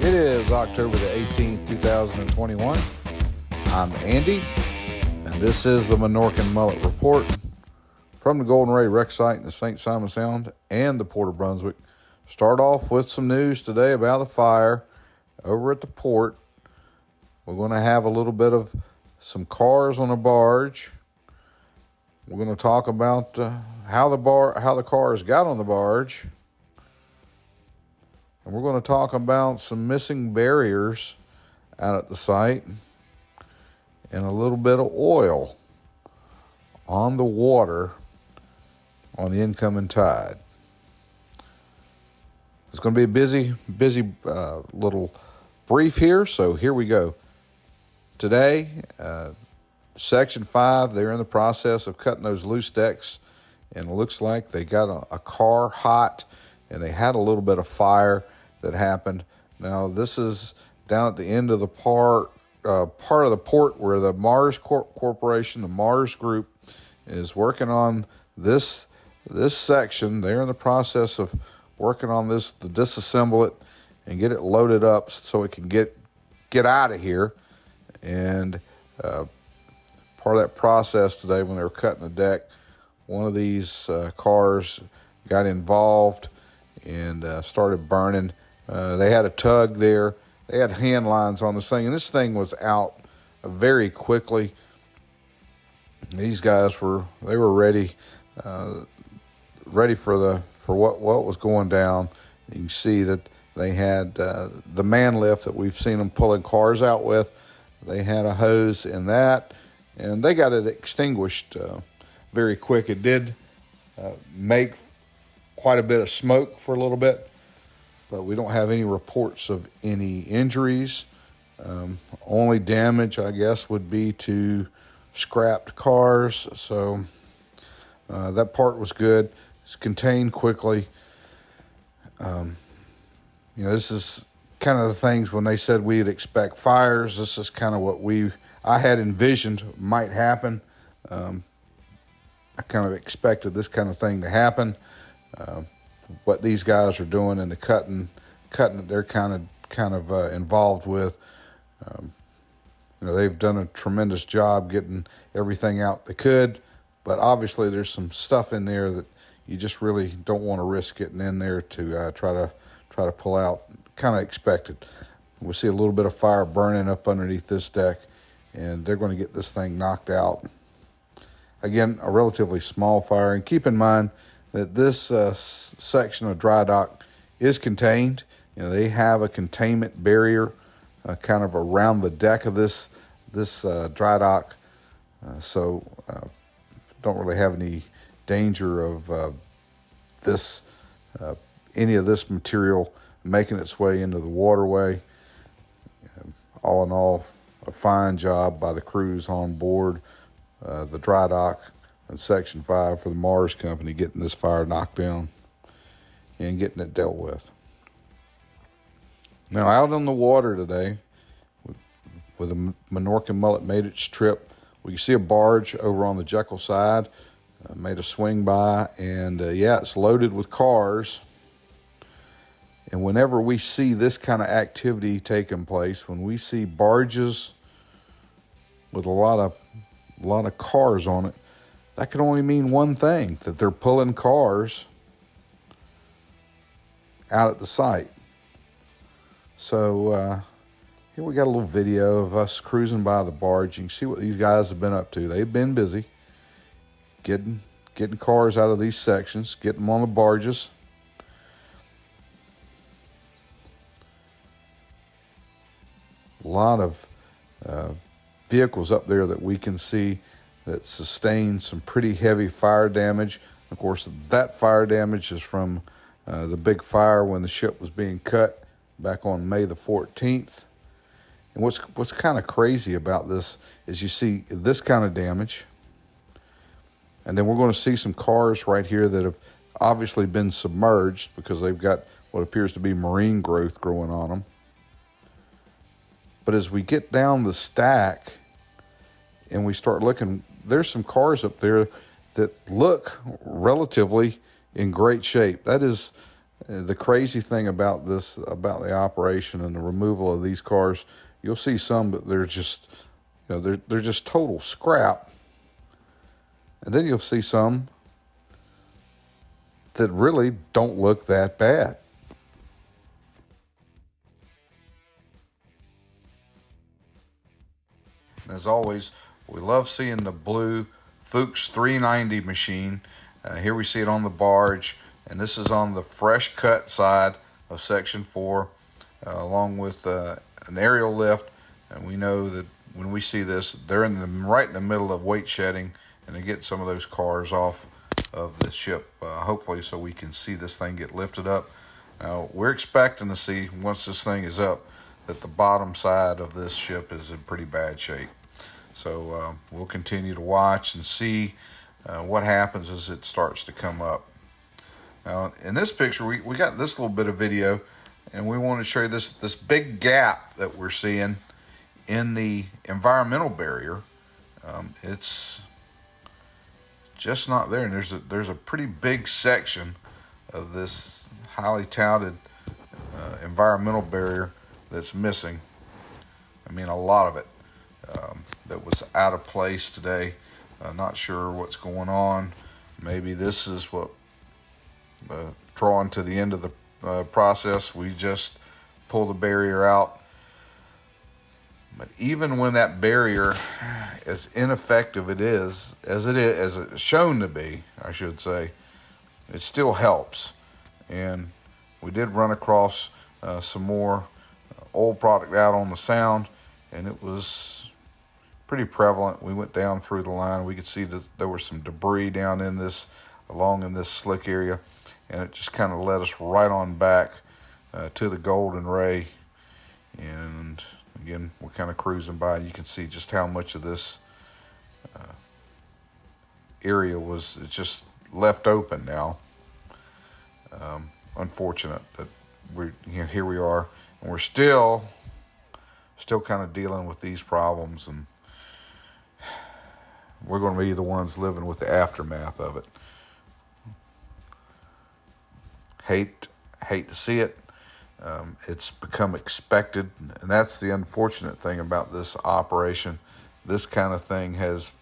It is October the 18th, 2021. I'm Andy, and this is the Minorcan Mullet Report from the Golden Ray Rec Site in the St. Simons Sound and the Port of Brunswick. Start off with some news today about the fire over at the port. We're going to have a little bit of some cars on a barge. We're going to talk about how the cars got on the barge. And we're going to talk about some missing barriers out at the site and a little bit of oil on the water on the incoming tide. It's going to be a busy little brief here, so here we go. Today, Section 5, they're in the process of cutting those loose decks, and it looks like they got a car hot, and they had a little bit of fire that happened. Now, this is down at the end of the part of the port where the Mars Corporation, the Mars Group, is working on this section. They're in the process of working on this to disassemble it and get it loaded up so it can get out of here. And part of that process today, when they were cutting the deck, one of these cars got involved and started burning. They had a tug there. They had hand lines on this thing, and this thing was out very quickly. These guys were ready for what was going down. You can see that they had the man lift that we've seen them pulling cars out with. They had a hose in that, and they got it extinguished very quick. It did make quite a bit of smoke for a little bit, but we don't have any reports of any injuries. Only damage, I guess, would be to scrapped cars. So that part was good. It's contained quickly. This is kind of the things when they said we'd expect fires. This is kind of what I had envisioned might happen. I kind of expected this kind of thing to happen. What these guys are doing and the cutting that they're kind of involved with. They've done a tremendous job getting everything out they could, but obviously there's some stuff in there that you just really don't want to risk getting in there to try to pull out. Kind of expected. We'll see a little bit of fire burning up underneath this deck, and they're going to get this thing knocked out. Again, a relatively small fire, and keep in mind that this section of dry dock is contained. They have a containment barrier kind of around the deck of this dry dock, so don't really have any danger of any of this material making its way into the waterway. All in all, a fine job by the crews on board the dry dock and Section 5 for the Mars Company getting this fire knocked down and getting it dealt with. Now, out on the water today, with the Minorcan Mullet made its trip, we can see a barge over on the Jekyll side, made a swing by, and it's loaded with cars. And whenever we see this kind of activity taking place, when we see barges with a lot of cars on it, that can only mean one thing, that they're pulling cars out at the site. So here we got a little video of us cruising by the barge. You can see what these guys have been up to. They've been busy getting cars out of these sections, getting them on the barges. A lot of vehicles up there that we can see that sustained some pretty heavy fire damage. Of course, that fire damage is from the big fire when the ship was being cut back on May the 14th. And what's kind of crazy about this is you see this kind of damage, and then we're going to see some cars right here that have obviously been submerged because they've got what appears to be marine growth growing on them. But as we get down the stack and we start looking, there's some cars up there that look relatively in great shape. That is The crazy thing about this, about the operation and the removal of these cars, you'll see some that they're just, they're just total scrap, and then you'll see some that really don't look that bad. As always, we love seeing the blue Fuchs 390 machine. Here we see it on the barge, and this is on the fresh cut side of Section 4, along with an aerial lift. And we know that when we see this, they're right in the middle of weight shedding, and they get some of those cars off of the ship, hopefully, so we can see this thing get lifted up. Now, we're expecting to see, once this thing is up, that the bottom side of this ship is in pretty bad shape. So we'll continue to watch and see what happens as it starts to come up. Now, in this picture, we got this little bit of video, and we want to show you this big gap that we're seeing in the environmental barrier. It's just not there, and there's a pretty big section of this highly touted environmental barrier that's missing. I mean, a lot of it that was out of place today. Not sure what's going on. Maybe this is what drawing to the end of the process. We just pull the barrier out. But even when that barrier, as ineffective as it's shown to be, I should say, it still helps. And we did run across some more oil product out on the sound, and it was pretty prevalent. We went down through the line. We could see that there was some debris down along in this slick area, and it just kind of led us right on back to the Golden Ray. And again, we're kind of cruising by. You can see just how much of this area was just left open now. Unfortunate that here we are, and we're still kind of dealing with these problems, and we're going to be the ones living with the aftermath of it. Hate to see it. It's become expected, and that's the unfortunate thing about this operation. This kind of thing has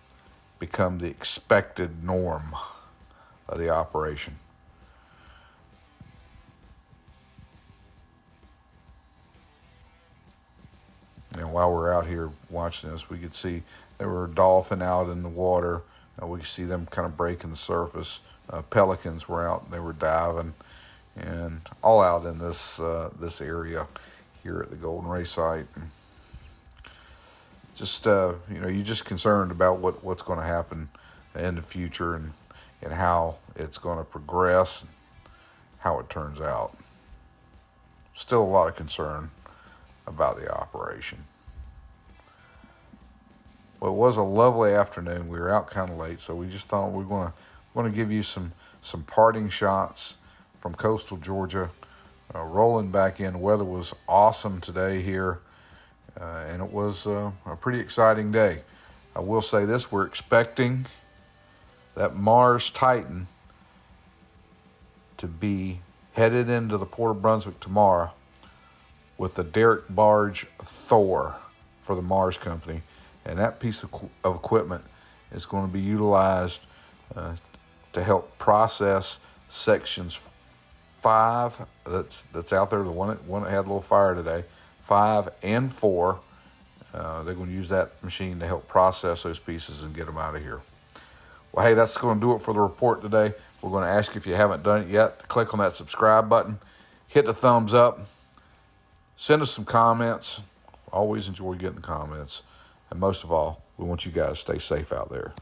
become the expected norm of the operation. And while we're out here watching this, we could see there were dolphin out in the water. We could see them kind of breaking the surface. Pelicans were out and they were diving, and all out in this area here at the Golden Ray site. And just you're just concerned about what's going to happen in the future, and how it's going to progress, and how it turns out. Still a lot of concern about the operation. Well, it was a lovely afternoon. We were out kind of late, so we just thought we were going to give you some parting shots from coastal Georgia. Rolling back in, the weather was awesome today here, and it was a pretty exciting day. I will say this: we're expecting that Mars Titan to be headed into the Port of Brunswick tomorrow with the derrick barge Thor for the Mars Company. And that piece of equipment is going to be utilized to help process sections 5 that's out there, the one that had a little fire today, 5 and 4. They're going to use that machine to help process those pieces and get them out of here. Well, hey, that's going to do it for the report today. We're going to ask you, if you haven't done it yet, click on that subscribe button, hit the thumbs up, send us some comments. Always enjoy getting the comments. And most of all, we want you guys to stay safe out there.